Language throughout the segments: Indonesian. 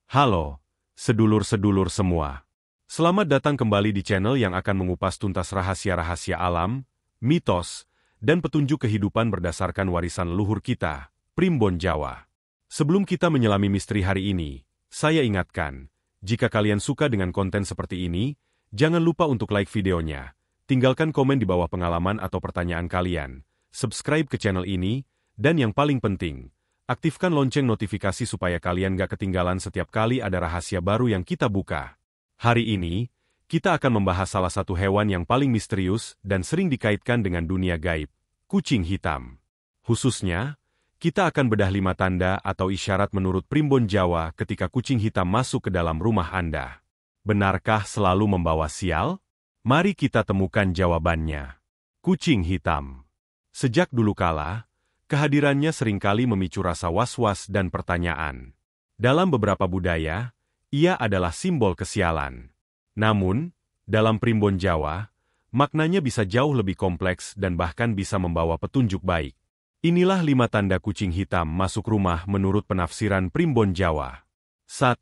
Halo, sedulur-sedulur semua. Selamat datang kembali di channel yang akan mengupas tuntas rahasia-rahasia alam, mitos, dan petunjuk kehidupan berdasarkan warisan leluhur kita, Primbon Jawa. Sebelum kita menyelami misteri hari ini, saya ingatkan, jika kalian suka dengan konten seperti ini, jangan lupa untuk like videonya, tinggalkan komen di bawah pengalaman atau pertanyaan kalian, subscribe ke channel ini, dan yang paling penting, aktifkan lonceng notifikasi supaya kalian gak ketinggalan setiap kali ada rahasia baru yang kita buka. Hari ini, kita akan membahas salah satu hewan yang paling misterius dan sering dikaitkan dengan dunia gaib, kucing hitam. Khususnya, kita akan bedah 5 tanda atau isyarat menurut Primbon Jawa ketika kucing hitam masuk ke dalam rumah Anda. Benarkah selalu membawa sial? Mari kita temukan jawabannya. Kucing hitam. Sejak dulu kala, kehadirannya seringkali memicu rasa was-was dan pertanyaan. Dalam beberapa budaya, ia adalah simbol kesialan. Namun, dalam Primbon Jawa, maknanya bisa jauh lebih kompleks dan bahkan bisa membawa petunjuk baik. Inilah 5 tanda kucing hitam masuk rumah menurut penafsiran Primbon Jawa. 1.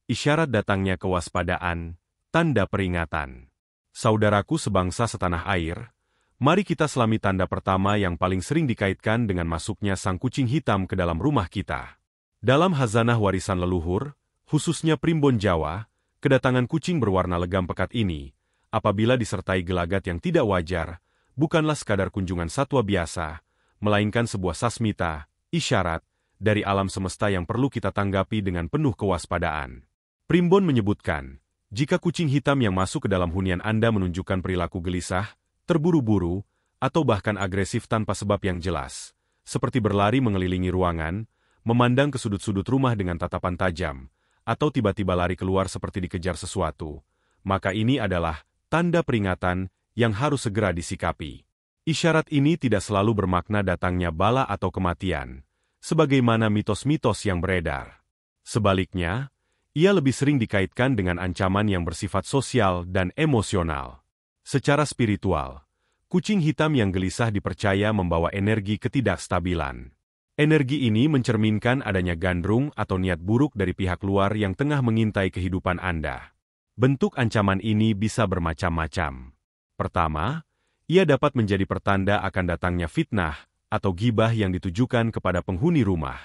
Isyarat datangnya kewaspadaan, tanda peringatan. Saudaraku sebangsa setanah air, mari kita selami tanda pertama yang paling sering dikaitkan dengan masuknya sang kucing hitam ke dalam rumah kita. Dalam khazanah warisan leluhur, khususnya Primbon Jawa, kedatangan kucing berwarna legam pekat ini, apabila disertai gelagat yang tidak wajar, bukanlah sekadar kunjungan satwa biasa, melainkan sebuah sasmita, isyarat, dari alam semesta yang perlu kita tanggapi dengan penuh kewaspadaan. Primbon menyebutkan, jika kucing hitam yang masuk ke dalam hunian Anda menunjukkan perilaku gelisah, terburu-buru, atau bahkan agresif tanpa sebab yang jelas, seperti berlari mengelilingi ruangan, memandang ke sudut-sudut rumah dengan tatapan tajam, atau tiba-tiba lari keluar seperti dikejar sesuatu, maka ini adalah tanda peringatan yang harus segera disikapi. Isyarat ini tidak selalu bermakna datangnya bala atau kematian, sebagaimana mitos-mitos yang beredar. Sebaliknya, ia lebih sering dikaitkan dengan ancaman yang bersifat sosial dan emosional. Secara spiritual, kucing hitam yang gelisah dipercaya membawa energi ketidakstabilan. Energi ini mencerminkan adanya gandrung atau niat buruk dari pihak luar yang tengah mengintai kehidupan Anda. Bentuk ancaman ini bisa bermacam-macam. Pertama, ia dapat menjadi pertanda akan datangnya fitnah atau gibah yang ditujukan kepada penghuni rumah.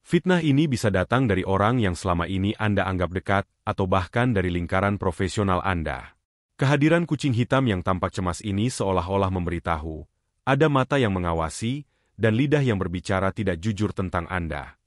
Fitnah ini bisa datang dari orang yang selama ini Anda anggap dekat atau bahkan dari lingkaran profesional Anda. Kehadiran kucing hitam yang tampak cemas ini seolah-olah memberitahu, ada mata yang mengawasi, dan lidah yang berbicara tidak jujur tentang Anda.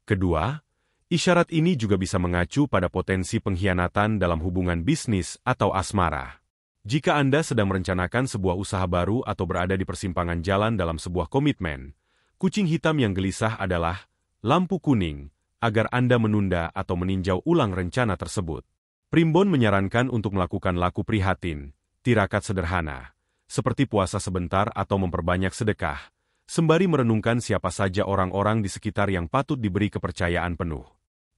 Kedua, isyarat ini juga bisa mengacu pada potensi pengkhianatan dalam hubungan bisnis atau asmara. Jika Anda sedang merencanakan sebuah usaha baru atau berada di persimpangan jalan dalam sebuah komitmen, kucing hitam yang gelisah adalah lampu kuning, agar Anda menunda atau meninjau ulang rencana tersebut. Primbon menyarankan untuk melakukan laku prihatin, tirakat sederhana, seperti puasa sebentar atau memperbanyak sedekah, sembari merenungkan siapa saja orang-orang di sekitar yang patut diberi kepercayaan penuh.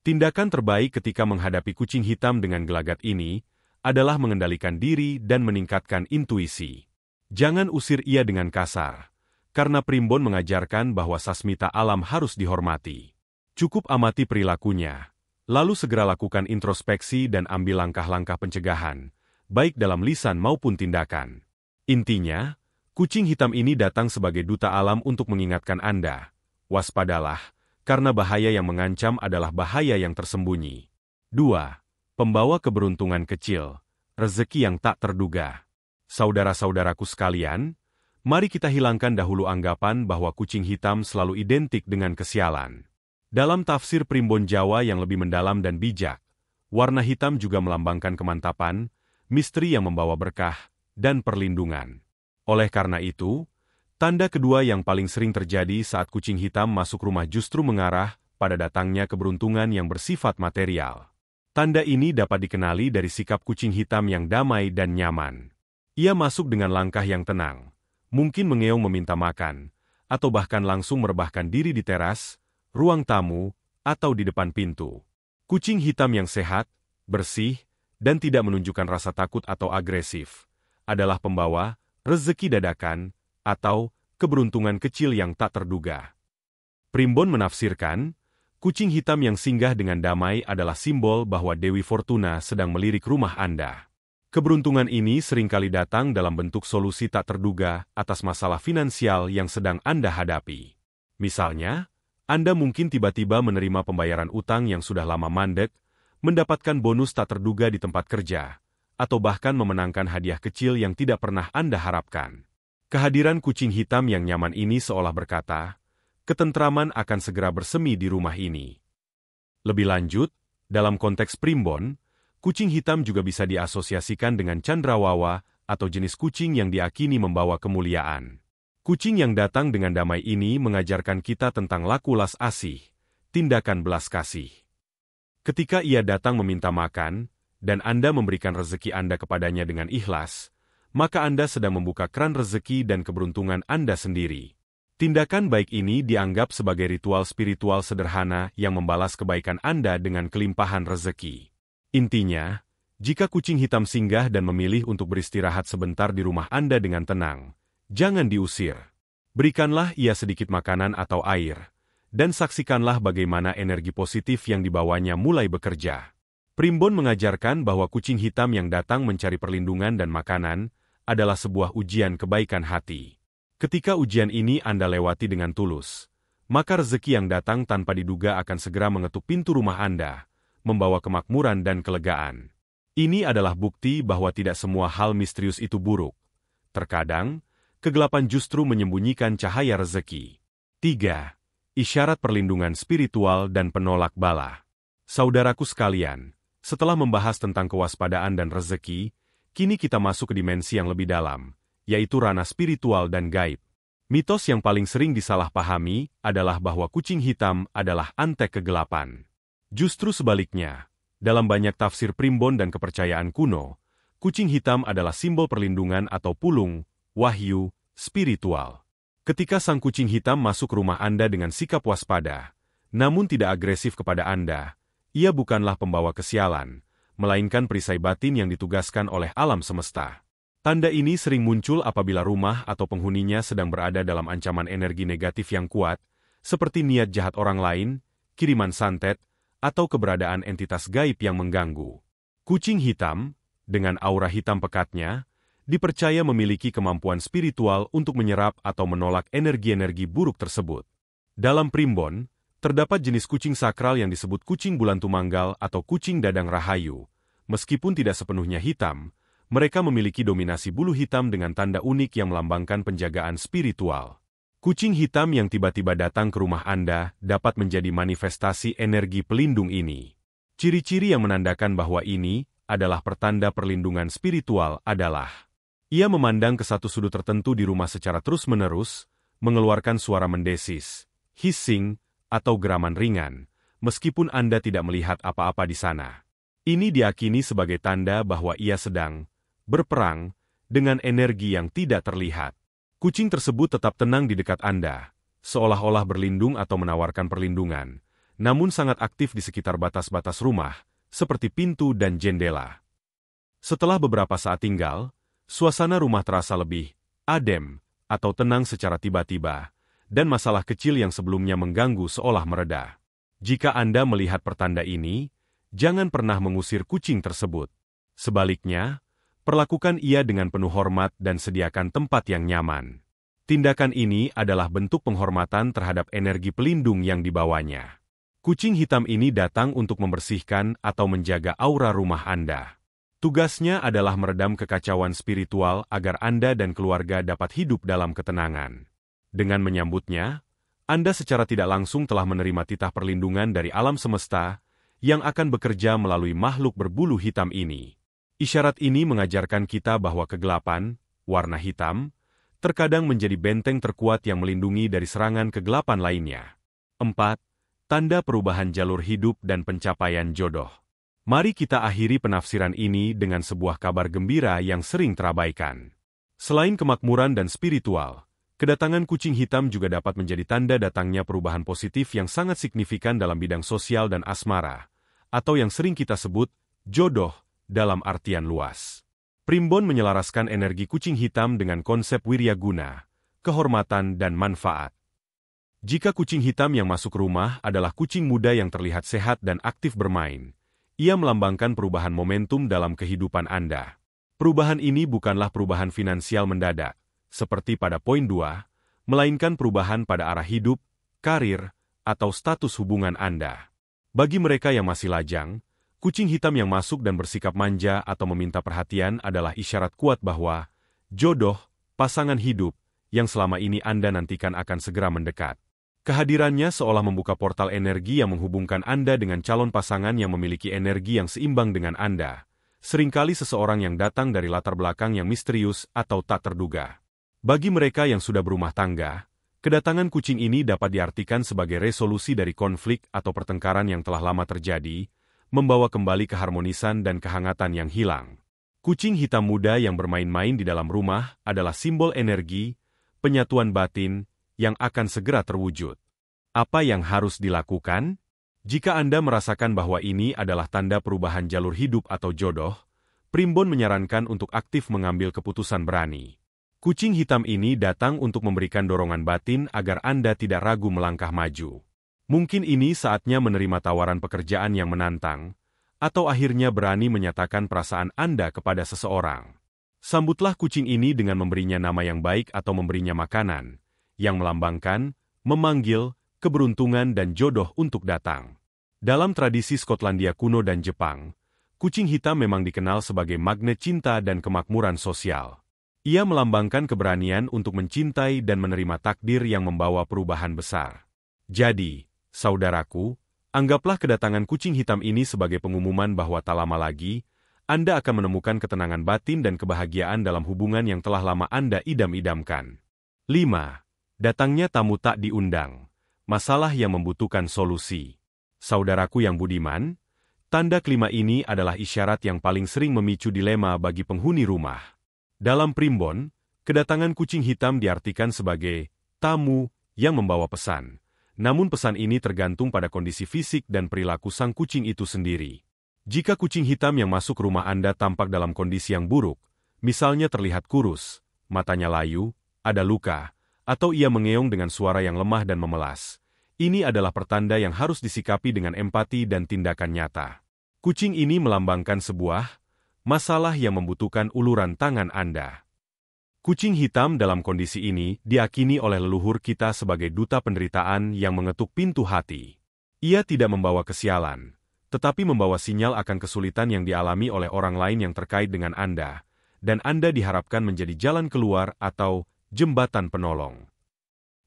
Tindakan terbaik ketika menghadapi kucing hitam dengan gelagat ini adalah mengendalikan diri dan meningkatkan intuisi. Jangan usir ia dengan kasar, karena Primbon mengajarkan bahwa sasmita alam harus dihormati. Cukup amati perilakunya, lalu segera lakukan introspeksi dan ambil langkah-langkah pencegahan, baik dalam lisan maupun tindakan. Intinya, kucing hitam ini datang sebagai duta alam untuk mengingatkan Anda, waspadalah, karena bahaya yang mengancam adalah bahaya yang tersembunyi. 2. Pembawa keberuntungan kecil, rezeki yang tak terduga. Saudara-saudaraku sekalian, mari kita hilangkan dahulu anggapan bahwa kucing hitam selalu identik dengan kesialan. Dalam tafsir Primbon Jawa yang lebih mendalam dan bijak, warna hitam juga melambangkan kemantapan, misteri yang membawa berkah, dan perlindungan. Oleh karena itu, tanda kedua yang paling sering terjadi saat kucing hitam masuk rumah justru mengarah pada datangnya keberuntungan yang bersifat material. Tanda ini dapat dikenali dari sikap kucing hitam yang damai dan nyaman. Ia masuk dengan langkah yang tenang, mungkin mengeong meminta makan, atau bahkan langsung merebahkan diri di teras, ruang tamu, atau di depan pintu. Kucing hitam yang sehat, bersih, dan tidak menunjukkan rasa takut atau agresif, adalah pembawa rezeki dadakan, atau keberuntungan kecil yang tak terduga. Primbon menafsirkan, Kucing hitam yang singgah dengan damai adalah simbol bahwa Dewi Fortuna sedang melirik rumah Anda. Keberuntungan ini seringkali datang dalam bentuk solusi tak terduga atas masalah finansial yang sedang Anda hadapi. Misalnya, Anda mungkin tiba-tiba menerima pembayaran utang yang sudah lama mandek, mendapatkan bonus tak terduga di tempat kerja, atau bahkan memenangkan hadiah kecil yang tidak pernah Anda harapkan. Kehadiran kucing hitam yang nyaman ini seolah berkata, ketentraman akan segera bersemi di rumah ini. Lebih lanjut, dalam konteks primbon, kucing hitam juga bisa diasosiasikan dengan candrawawa atau jenis kucing yang diakini membawa kemuliaan. Kucing yang datang dengan damai ini mengajarkan kita tentang laku las asih, tindakan belas kasih. Ketika ia datang meminta makan, dan Anda memberikan rezeki Anda kepadanya dengan ikhlas, maka Anda sedang membuka keran rezeki dan keberuntungan Anda sendiri. Tindakan baik ini dianggap sebagai ritual spiritual sederhana yang membalas kebaikan Anda dengan kelimpahan rezeki. Intinya, jika kucing hitam singgah dan memilih untuk beristirahat sebentar di rumah Anda dengan tenang, jangan diusir. Berikanlah ia sedikit makanan atau air, dan saksikanlah bagaimana energi positif yang dibawanya mulai bekerja. Primbon mengajarkan bahwa kucing hitam yang datang mencari perlindungan dan makanan adalah sebuah ujian kebaikan hati. Ketika ujian ini Anda lewati dengan tulus, maka rezeki yang datang tanpa diduga akan segera mengetuk pintu rumah Anda, membawa kemakmuran dan kelegaan. Ini adalah bukti bahwa tidak semua hal misterius itu buruk. Terkadang, kegelapan justru menyembunyikan cahaya rezeki. 3. Isyarat perlindungan spiritual dan penolak bala. Saudaraku sekalian, setelah membahas tentang kewaspadaan dan rezeki, kini kita masuk ke dimensi yang lebih dalam, yaitu ranah spiritual dan gaib. Mitos yang paling sering disalahpahami adalah bahwa kucing hitam adalah antek kegelapan. Justru sebaliknya, dalam banyak tafsir primbon dan kepercayaan kuno, kucing hitam adalah simbol perlindungan atau pulung, wahyu, spiritual. Ketika sang kucing hitam masuk rumah Anda dengan sikap waspada, namun tidak agresif kepada Anda, ia bukanlah pembawa kesialan, melainkan perisai batin yang ditugaskan oleh alam semesta. Tanda ini sering muncul apabila rumah atau penghuninya sedang berada dalam ancaman energi negatif yang kuat, seperti niat jahat orang lain, kiriman santet, atau keberadaan entitas gaib yang mengganggu. Kucing hitam, dengan aura hitam pekatnya, dipercaya memiliki kemampuan spiritual untuk menyerap atau menolak energi-energi buruk tersebut. Dalam primbon, terdapat jenis kucing sakral yang disebut kucing bulan tumanggal atau kucing dadang rahayu. Meskipun tidak sepenuhnya hitam, mereka memiliki dominasi bulu hitam dengan tanda unik yang melambangkan penjagaan spiritual. Kucing hitam yang tiba-tiba datang ke rumah Anda dapat menjadi manifestasi energi pelindung ini. Ciri-ciri yang menandakan bahwa ini adalah pertanda perlindungan spiritual adalah: ia memandang ke satu sudut tertentu di rumah secara terus-menerus, mengeluarkan suara mendesis, hissing, atau geraman ringan, meskipun Anda tidak melihat apa-apa di sana. Ini diakini sebagai tanda bahwa ia sedang berperang dengan energi yang tidak terlihat. Kucing tersebut tetap tenang di dekat Anda, seolah-olah berlindung atau menawarkan perlindungan, namun sangat aktif di sekitar batas-batas rumah, seperti pintu dan jendela. Setelah beberapa saat tinggal, suasana rumah terasa lebih adem atau tenang secara tiba-tiba, dan masalah kecil yang sebelumnya mengganggu seolah mereda. Jika Anda melihat pertanda ini, jangan pernah mengusir kucing tersebut. Sebaliknya, perlakukan ia dengan penuh hormat dan sediakan tempat yang nyaman. Tindakan ini adalah bentuk penghormatan terhadap energi pelindung yang dibawanya. Kucing hitam ini datang untuk membersihkan atau menjaga aura rumah Anda. Tugasnya adalah meredam kekacauan spiritual agar Anda dan keluarga dapat hidup dalam ketenangan. Dengan menyambutnya, Anda secara tidak langsung telah menerima titah perlindungan dari alam semesta yang akan bekerja melalui makhluk berbulu hitam ini. Isyarat ini mengajarkan kita bahwa kegelapan, warna hitam, terkadang menjadi benteng terkuat yang melindungi dari serangan kegelapan lainnya. 4. Tanda perubahan jalur hidup dan pencapaian jodoh. Mari kita akhiri penafsiran ini dengan sebuah kabar gembira yang sering terabaikan. Selain kemakmuran dan spiritual, kedatangan kucing hitam juga dapat menjadi tanda datangnya perubahan positif yang sangat signifikan dalam bidang sosial dan asmara, atau yang sering kita sebut jodoh dalam artian luas. Primbon menyelaraskan energi kucing hitam dengan konsep wiryaguna, kehormatan dan manfaat. Jika kucing hitam yang masuk rumah adalah kucing muda yang terlihat sehat dan aktif bermain, ia melambangkan perubahan momentum dalam kehidupan Anda. Perubahan ini bukanlah perubahan finansial mendadak, seperti pada poin 2, melainkan perubahan pada arah hidup, karir, atau status hubungan Anda. Bagi mereka yang masih lajang, kucing hitam yang masuk dan bersikap manja atau meminta perhatian adalah isyarat kuat bahwa jodoh, pasangan hidup, yang selama ini Anda nantikan akan segera mendekat. Kehadirannya seolah membuka portal energi yang menghubungkan Anda dengan calon pasangan yang memiliki energi yang seimbang dengan Anda. Seringkali seseorang yang datang dari latar belakang yang misterius atau tak terduga. Bagi mereka yang sudah berumah tangga, kedatangan kucing ini dapat diartikan sebagai resolusi dari konflik atau pertengkaran yang telah lama terjadi, membawa kembali keharmonisan dan kehangatan yang hilang. Kucing hitam muda yang bermain-main di dalam rumah adalah simbol energi, penyatuan batin, yang akan segera terwujud. Apa yang harus dilakukan? Jika Anda merasakan bahwa ini adalah tanda perubahan jalur hidup atau jodoh, Primbon menyarankan untuk aktif mengambil keputusan berani. Kucing hitam ini datang untuk memberikan dorongan batin agar Anda tidak ragu melangkah maju. Mungkin ini saatnya menerima tawaran pekerjaan yang menantang, atau akhirnya berani menyatakan perasaan Anda kepada seseorang. Sambutlah kucing ini dengan memberinya nama yang baik atau memberinya makanan, yang melambangkan, memanggil, keberuntungan dan jodoh untuk datang. Dalam tradisi Skotlandia kuno dan Jepang, kucing hitam memang dikenal sebagai magnet cinta dan kemakmuran sosial. Ia melambangkan keberanian untuk mencintai dan menerima takdir yang membawa perubahan besar. Jadi, saudaraku, anggaplah kedatangan kucing hitam ini sebagai pengumuman bahwa tak lama lagi, Anda akan menemukan ketenangan batin dan kebahagiaan dalam hubungan yang telah lama Anda idam-idamkan. 5. Datangnya tamu tak diundang. Masalah yang membutuhkan solusi. Saudaraku yang budiman, tanda kelima ini adalah isyarat yang paling sering memicu dilema bagi penghuni rumah. Dalam Primbon, kedatangan kucing hitam diartikan sebagai tamu yang membawa pesan. Namun pesan ini tergantung pada kondisi fisik dan perilaku sang kucing itu sendiri. Jika kucing hitam yang masuk rumah Anda tampak dalam kondisi yang buruk, misalnya terlihat kurus, matanya layu, ada luka, atau ia mengeong dengan suara yang lemah dan memelas. Ini adalah pertanda yang harus disikapi dengan empati dan tindakan nyata. Kucing ini melambangkan sebuah masalah yang membutuhkan uluran tangan Anda. Kucing hitam dalam kondisi ini diakini oleh leluhur kita sebagai duta penderitaan yang mengetuk pintu hati. Ia tidak membawa kesialan, tetapi membawa sinyal akan kesulitan yang dialami oleh orang lain yang terkait dengan Anda, dan Anda diharapkan menjadi jalan keluar atau jembatan penolong.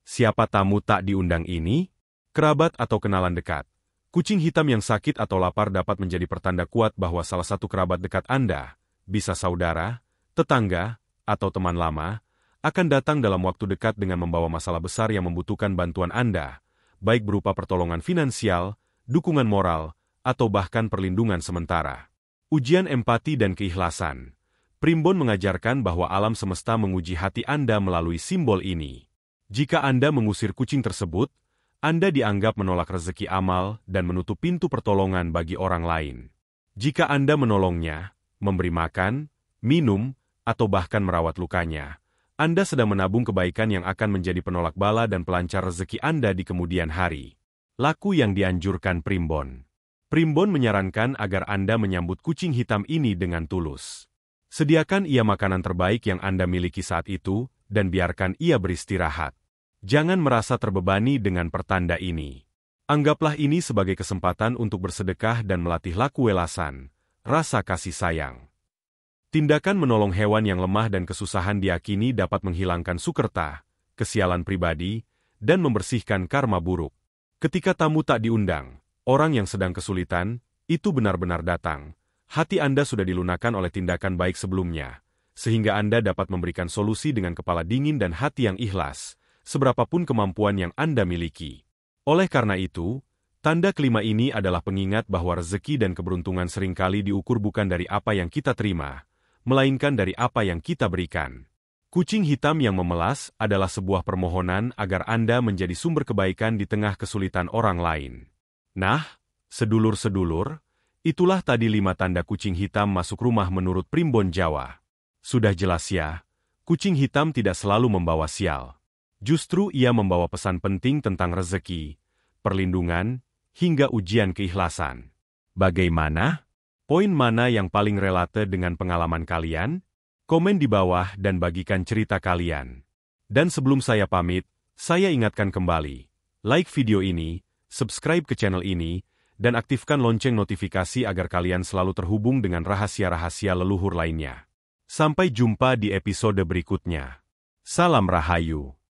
Siapa tamu tak diundang ini? Kerabat atau kenalan dekat. Kucing hitam yang sakit atau lapar dapat menjadi pertanda kuat bahwa salah satu kerabat dekat Anda, bisa saudara, tetangga, atau teman lama, akan datang dalam waktu dekat dengan membawa masalah besar yang membutuhkan bantuan Anda, baik berupa pertolongan finansial, dukungan moral, atau bahkan perlindungan sementara. Ujian empati dan keikhlasan. Primbon mengajarkan bahwa alam semesta menguji hati Anda melalui simbol ini. Jika Anda mengusir kucing tersebut, Anda dianggap menolak rezeki amal dan menutup pintu pertolongan bagi orang lain. Jika Anda menolongnya, memberi makan, minum, atau bahkan merawat lukanya, Anda sedang menabung kebaikan yang akan menjadi penolak bala dan pelancar rezeki Anda di kemudian hari. Laku yang dianjurkan Primbon. Primbon menyarankan agar Anda menyambut kucing hitam ini dengan tulus. Sediakan ia makanan terbaik yang Anda miliki saat itu, dan biarkan ia beristirahat. Jangan merasa terbebani dengan pertanda ini. Anggaplah ini sebagai kesempatan untuk bersedekah dan melatih laku welasan, rasa kasih sayang. Tindakan menolong hewan yang lemah dan kesusahan diyakini dapat menghilangkan sukerta, kesialan pribadi, dan membersihkan karma buruk. Ketika tamu tak diundang, orang yang sedang kesulitan, itu benar-benar datang. Hati Anda sudah dilunakkan oleh tindakan baik sebelumnya, sehingga Anda dapat memberikan solusi dengan kepala dingin dan hati yang ikhlas, seberapapun kemampuan yang Anda miliki. Oleh karena itu, tanda kelima ini adalah pengingat bahwa rezeki dan keberuntungan seringkali diukur bukan dari apa yang kita terima, melainkan dari apa yang kita berikan. Kucing hitam yang memelas adalah sebuah permohonan agar Anda menjadi sumber kebaikan di tengah kesulitan orang lain. Nah, sedulur-sedulur, itulah tadi 5 tanda kucing hitam masuk rumah menurut Primbon Jawa. Sudah jelas ya, kucing hitam tidak selalu membawa sial. Justru ia membawa pesan penting tentang rezeki, perlindungan, hingga ujian keikhlasan. Bagaimana? Poin mana yang paling relate dengan pengalaman kalian? Komen di bawah dan bagikan cerita kalian. Dan sebelum saya pamit, saya ingatkan kembali, like video ini, subscribe ke channel ini, dan aktifkan lonceng notifikasi agar kalian selalu terhubung dengan rahasia-rahasia leluhur lainnya. Sampai jumpa di episode berikutnya. Salam Rahayu.